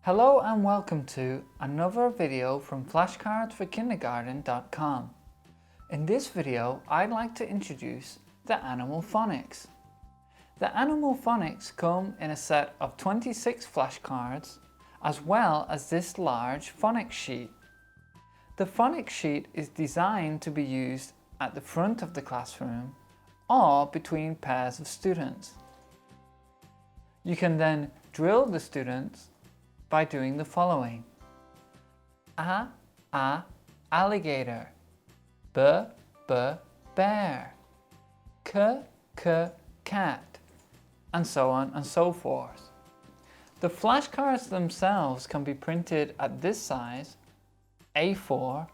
Hello and welcome to another video from flashcardsforkindergarten.com. In this video, I'd like to introduce the animal phonics. The animal phonics come in a set of 26 flashcards, as well as this large phonics sheet. The phonics sheet is designed to be used at the front of the classroom or between pairs of students. You can then drill the students by doing the following. A, alligator. B, bear. C, cat. And so on and so forth. The flashcards themselves can be printed at this size, A4,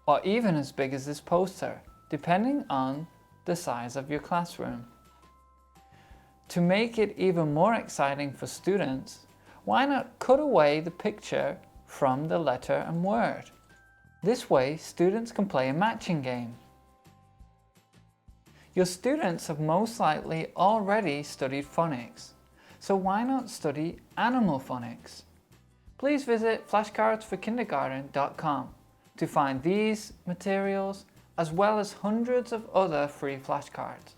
or even as big as this poster, depending on the size of your classroom. To make it even more exciting for students, why not cut away the picture from the letter and word? This way, students can play a matching game. Your students have most likely already studied phonics, so why not study animal phonics? Please visit flashcardsforkindergarten.com to find these materials as well as hundreds of other free flashcards.